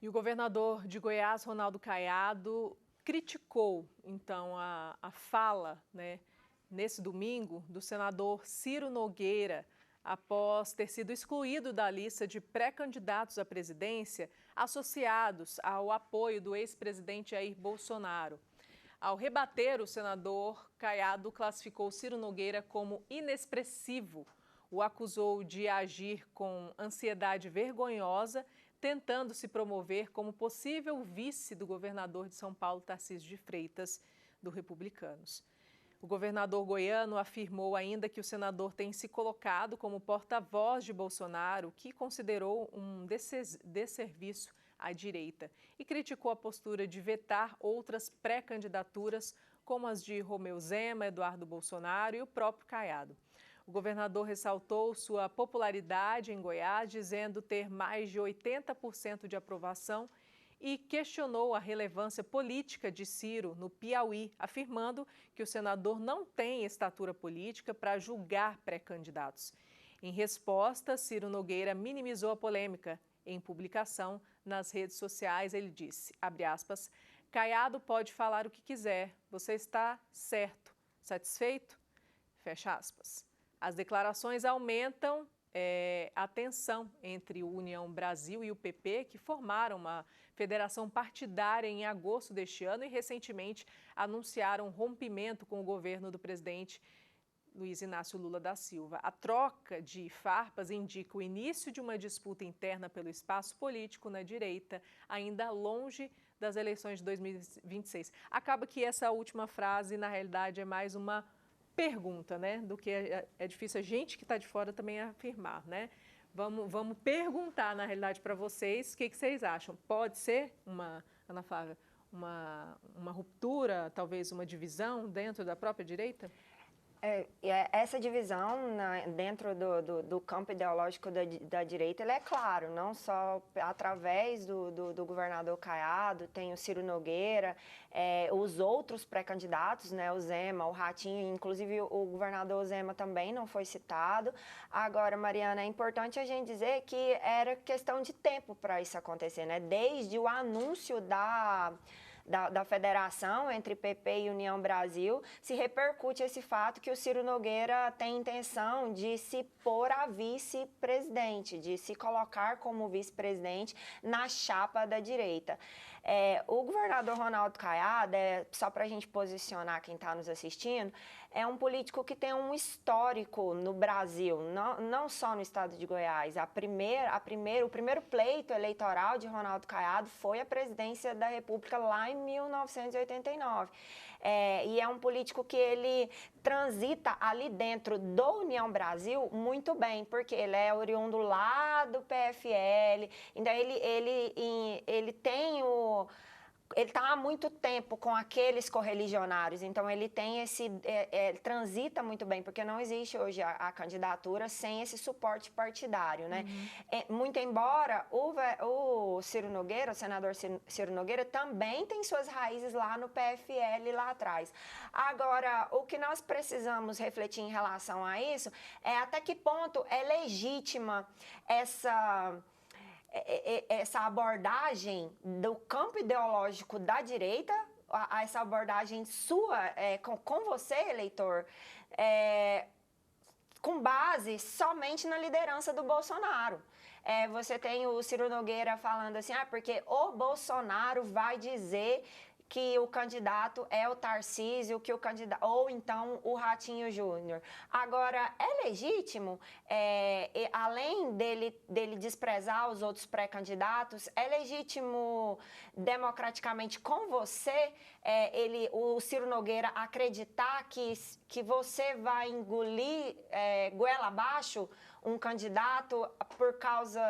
E o governador de Goiás, Ronaldo Caiado, criticou, então, a fala, né, nesse domingo, do senador Ciro Nogueira, após ter sido excluído da lista de pré-candidatos à presidência associados ao apoio do ex-presidente Jair Bolsonaro. Ao rebater, o senador Caiado classificou Ciro Nogueira como inexpressivo, o acusou de agir com ansiedade vergonhosa, tentando se promover como possível vice do governador de São Paulo, Tarcísio de Freitas, do Republicanos. O governador goiano afirmou ainda que o senador tem se colocado como porta-voz de Bolsonaro, que considerou um desserviço à direita, e criticou a postura de vetar outras pré-candidaturas, como as de Romeu Zema, Eduardo Bolsonaro e o próprio Caiado. O governador ressaltou sua popularidade em Goiás, dizendo ter mais de 80% de aprovação, e questionou a relevância política de Ciro no Piauí, afirmando que o senador não tem estatura política para julgar pré-candidatos. Em resposta, Ciro Nogueira minimizou a polêmica. Em publicação nas redes sociais, ele disse, abre aspas, Caiado pode falar o que quiser, você está certo, satisfeito? Fecha aspas. As declarações aumentam a tensão entre o União Brasil e o PP, que formaram uma federação partidária em agosto deste ano e recentemente anunciaram rompimento com o governo do presidente Luiz Inácio Lula da Silva. A troca de farpas indica o início de uma disputa interna pelo espaço político na direita, ainda longe das eleições de 2026. Acaba que essa última frase, na realidade, é mais uma pergunta, né? Do que é difícil a gente que está de fora também afirmar, né? Vamos perguntar, na realidade, para vocês o que vocês acham. Pode ser Ana Flávia, uma ruptura, talvez uma divisão dentro da própria direita? Essa divisão dentro do campo ideológico da direita, ele é claro, não só através do governador Caiado, tem o Ciro Nogueira, os outros pré-candidatos, né, o Zema, o Ratinho, inclusive o governador Zema também não foi citado. Agora, Mariana, é importante a gente dizer que era questão de tempo para isso acontecer, né? Desde o anúncio da federação entre PP e União Brasil, se repercute esse fato que o Ciro Nogueira tem intenção de se pôr a vice-presidente, de se colocar como vice-presidente na chapa da direita. O governador Ronaldo Caiado, só para a gente posicionar quem está nos assistindo, é um político que tem um histórico no Brasil, não só no estado de Goiás. O primeiro pleito eleitoral de Ronaldo Caiado foi a presidência da República lá em 1989. E é um político que ele transita ali dentro do União Brasil muito bem, porque ele é oriundo lá do PFL, então ele tem ele está há muito tempo com aqueles correligionários, então ele tem ele transita muito bem, porque não existe hoje a candidatura sem esse suporte partidário, né? Muito embora o Ciro Nogueira, o senador Ciro Nogueira, também tem suas raízes lá no PFL, lá atrás. Agora, o que nós precisamos refletir em relação a isso é até que ponto é legítima essa abordagem do campo ideológico da direita, essa abordagem sua, com você, eleitor, com base somente na liderança do Bolsonaro. Você tem o Ciro Nogueira falando assim, porque o Bolsonaro vai dizer que o candidato é o Tarcísio, ou então o Ratinho Júnior. Agora, é legítimo, além dele desprezar os outros pré-candidatos, é legítimo democraticamente com você, o Ciro Nogueira acreditar que você vai engolir goela abaixo um candidato por causa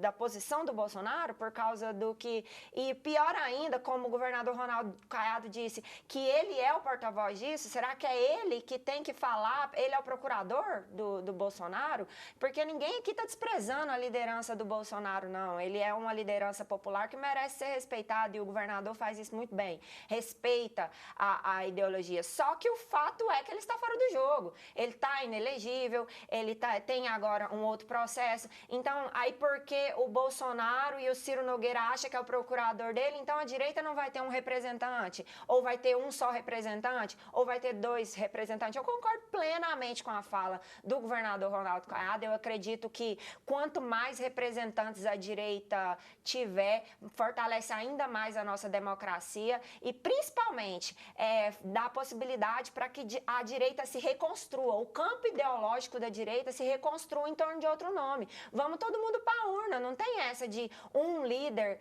da posição do Bolsonaro, por causa do que... E pior ainda, como o governador Ronaldo Caiado disse, que ele é o porta-voz disso, será que é ele que tem que falar, ele é o procurador do Bolsonaro? Porque ninguém aqui está desprezando a liderança do Bolsonaro, não. Ele é uma liderança popular que merece ser respeitada e o governador faz isso muito bem. Respeita a ideologia. Só que o fato é que ele está fora do jogo. Ele está inelegível, ele está tem agora um outro processo. Então, aí porque o Bolsonaro e o Ciro Nogueira acham que é o procurador dele, então a direita não vai ter um representante, ou vai ter um só representante, ou vai ter dois representantes. Eu concordo plenamente com a fala do governador Ronaldo Caiado. Eu acredito que quanto mais representantes a direita tiver, fortalece ainda mais a nossa democracia e, principalmente, dá a possibilidade para que a direita se reconstrua, o campo ideológico da direita se reconstrua em torno de outro nome. Vamos todo mundo para a urna, não tem essa de um líder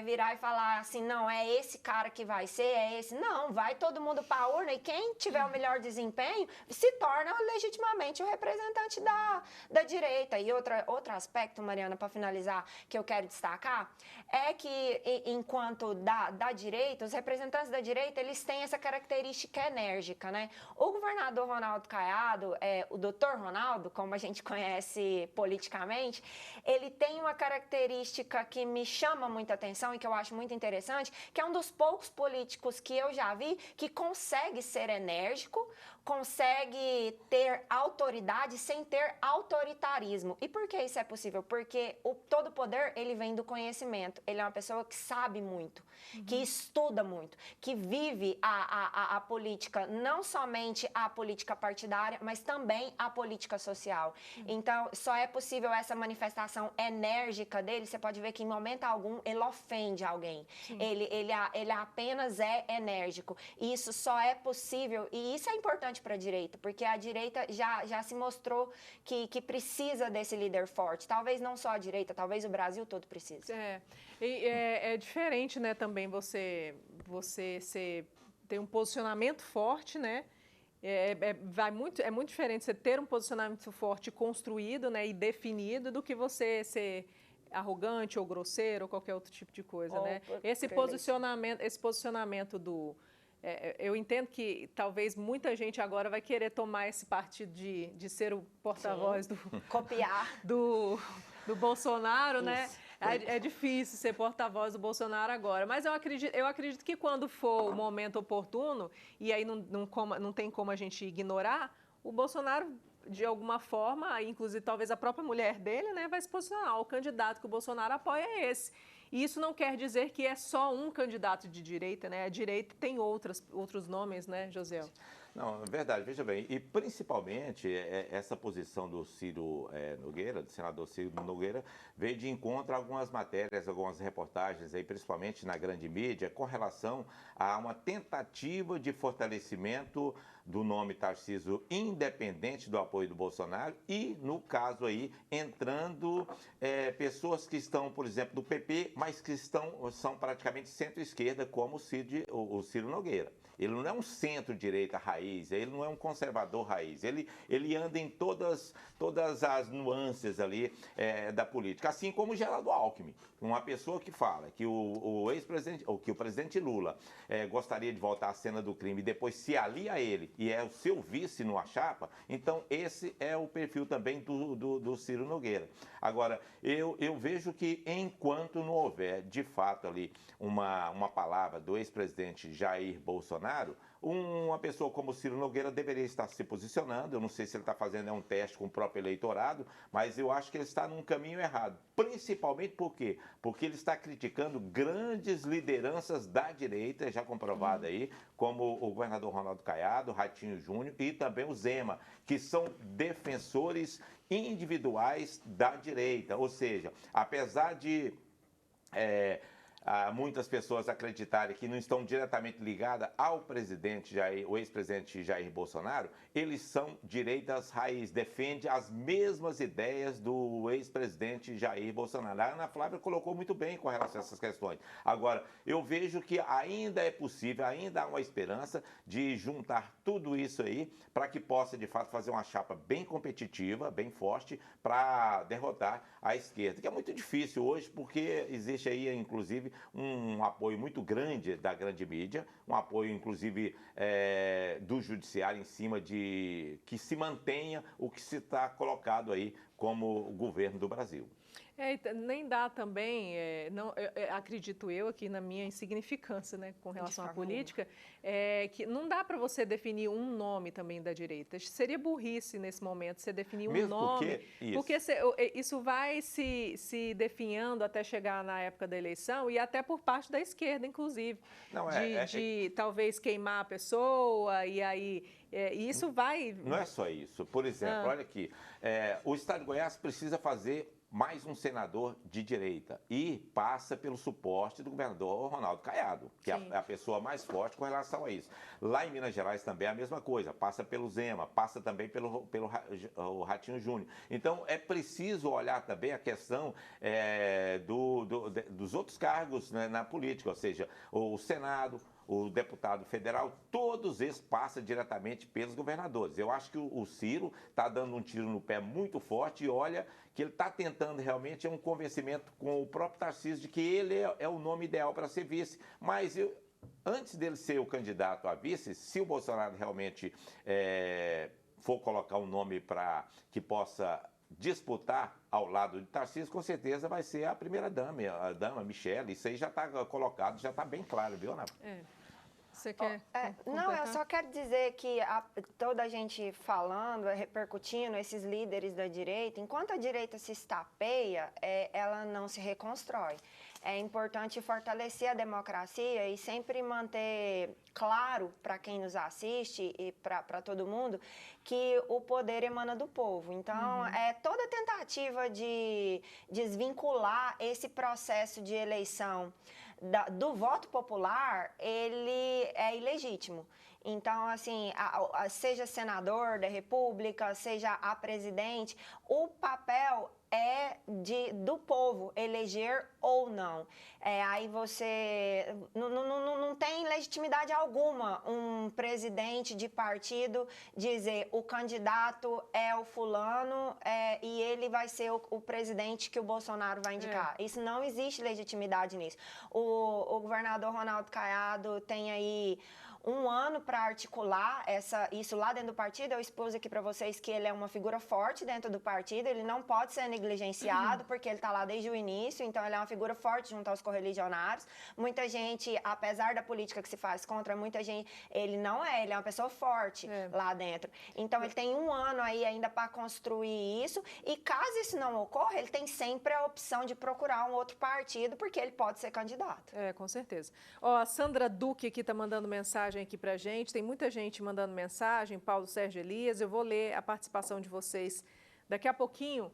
virar e falar assim, não, é esse cara que vai ser, é esse. Não, vai todo mundo para a urna e quem tiver o melhor desempenho se torna legitimamente o representante da direita. E outro aspecto, Mariana, para finalizar, que eu quero destacar, é que enquanto da direita, os representantes da direita, eles têm essa característica enérgica, né? O governador Ronaldo Caiado, o doutor Ronaldo, como a gente conhece politicamente, ele tem uma característica que me chama muita atenção e que eu acho muito interessante, que é um dos poucos políticos que eu já vi que consegue ser enérgico, consegue ter autoridade sem ter autoritarismo. E por que isso é possível? Porque todo poder, ele vem do conhecimento. Ele é uma pessoa que sabe muito, que estuda muito, que vive a política, não somente a política partidária, mas também a política social. Então, só é possível essa manifestação enérgica dele. Você pode ver que em momento algum ele ofende alguém. Ele apenas é enérgico. E isso só é possível, e isso é importante para a direita, porque a direita já se mostrou que precisa desse líder forte. Talvez não só a direita, talvez o Brasil todo precise. É diferente, né, também você ter um posicionamento forte, né? É muito diferente você ter um posicionamento forte construído, né, e definido do que você ser arrogante ou grosseiro ou qualquer outro tipo de coisa, né? Esse posicionamento eu entendo que talvez muita gente agora vai querer tomar esse partido de ser o porta-voz copiar do Bolsonaro, né? É difícil ser porta-voz do Bolsonaro agora, mas eu acredito que quando for o momento oportuno, e aí não tem como a gente ignorar, o Bolsonaro, de alguma forma, inclusive talvez a própria mulher dele, né, vai se posicionar. O candidato que o Bolsonaro apoia é esse. E isso não quer dizer que é só um candidato de direita, né? A direita tem outros nomes, né, José? Não, é verdade, veja bem, e principalmente essa posição do Ciro Nogueira, do senador Ciro Nogueira, veio de encontro a algumas matérias, algumas reportagens, aí, principalmente na grande mídia, com relação a uma tentativa de fortalecimento do nome Tarcísio independente do apoio do Bolsonaro e, no caso aí, entrando pessoas que estão, por exemplo, do PP, mas que são praticamente centro-esquerda, como o Ciro Nogueira. Ele não é um centro-direita raiz, ele não é um conservador raiz, ele anda em todas as nuances ali da política, assim como o Geraldo Alckmin, uma pessoa que fala que o ex-presidente, ou que o presidente Lula gostaria de voltar à cena do crime e depois se alia a ele e é o seu vice numa chapa, então esse é o perfil também do Ciro Nogueira. Agora, eu vejo que enquanto não houver, de fato, ali uma palavra do ex-presidente Jair Bolsonaro, uma pessoa como o Ciro Nogueira deveria estar se posicionando. Eu não sei se ele está fazendo um teste com o próprio eleitorado, mas eu acho que ele está num caminho errado. Principalmente por quê? Porque ele está criticando grandes lideranças da direita, já comprovado aí, como o governador Ronaldo Caiado, Ratinho Júnior e também o Zema, que são defensores individuais da direita. Ou seja, apesar de muitas pessoas acreditarem que não estão diretamente ligadas ao presidente o ex-presidente Jair Bolsonaro, eles são direitas raiz, defendem as mesmas ideias do ex-presidente Jair Bolsonaro. A Ana Flávia colocou muito bem com relação a essas questões. Agora, eu vejo que ainda é possível, ainda há uma esperança de juntar tudo isso aí para que possa, de fato, fazer uma chapa bem competitiva, bem forte, para derrotar a esquerda, que é muito difícil hoje, porque existe aí, inclusive, um apoio muito grande da grande mídia, um apoio, inclusive, do judiciário em cima de que se mantenha o que se está colocado aí como o governo do Brasil. Nem dá também, não, acredito eu aqui na minha insignificância, né, com relação à política, que não dá para você definir um nome também da direita. Seria burrice nesse momento você definir um nome, porque isso vai se definhando até chegar na época da eleição e até por parte da esquerda, inclusive, de talvez queimar a pessoa e aí isso vai... Não é só isso. Por exemplo, olha aqui, o Estado de Goiás precisa fazer mais um senador de direita e passa pelo suporte do governador Ronaldo Caiado, que é a pessoa mais forte com relação a isso. Lá em Minas Gerais também é a mesma coisa, passa pelo Zema, passa também pelo o Ratinho Júnior. Então é preciso olhar também a questão dos outros cargos, né, na política, ou seja, o Senado, o deputado federal, todos esses passam diretamente pelos governadores. Eu acho que o Ciro está dando um tiro no pé muito forte e olha que ele está tentando realmente um convencimento com o próprio Tarcísio de que ele é o nome ideal para ser vice. Mas antes dele ser o candidato a vice, se o Bolsonaro realmente for colocar um nome para que possa disputar ao lado de Tarcísio, com certeza vai ser a primeira-dama, a dama Michele. Isso aí já está colocado, já está bem claro, viu, Ana? Você quer Não, eu só quero dizer que toda a gente falando, repercutindo esses líderes da direita, enquanto a direita se estapeia, ela não se reconstrói. É importante fortalecer a democracia e sempre manter claro para quem nos assiste e para todo mundo que o poder emana do povo. Então, toda tentativa de desvincular esse processo de eleição do voto popular, ele é ilegítimo. Então, assim, seja senador da República, seja a presidente, o papel é do povo eleger ou não. Aí você não tem legitimidade alguma um presidente de partido dizer o candidato é o fulano e ele vai ser o presidente que o Bolsonaro vai indicar. Isso não existe legitimidade nisso. O governador Ronaldo Caiado tem aí um ano para articular isso lá dentro do partido. Eu expus aqui para vocês que ele é uma figura forte dentro do partido, ele não pode ser negligenciado, porque ele está lá desde o início, então ele é uma figura forte junto aos correligionários. Muita gente, apesar da política que se faz contra, muita gente, ele é uma pessoa forte lá dentro. Então ele tem um ano aí ainda para construir isso, e caso isso não ocorra, ele tem sempre a opção de procurar um outro partido, porque ele pode ser candidato. Com certeza. A Sandra Duque aqui está mandando mensagem aqui para a gente, tem muita gente mandando mensagem, Paulo Sérgio Elias, eu vou ler a participação de vocês daqui a pouquinho.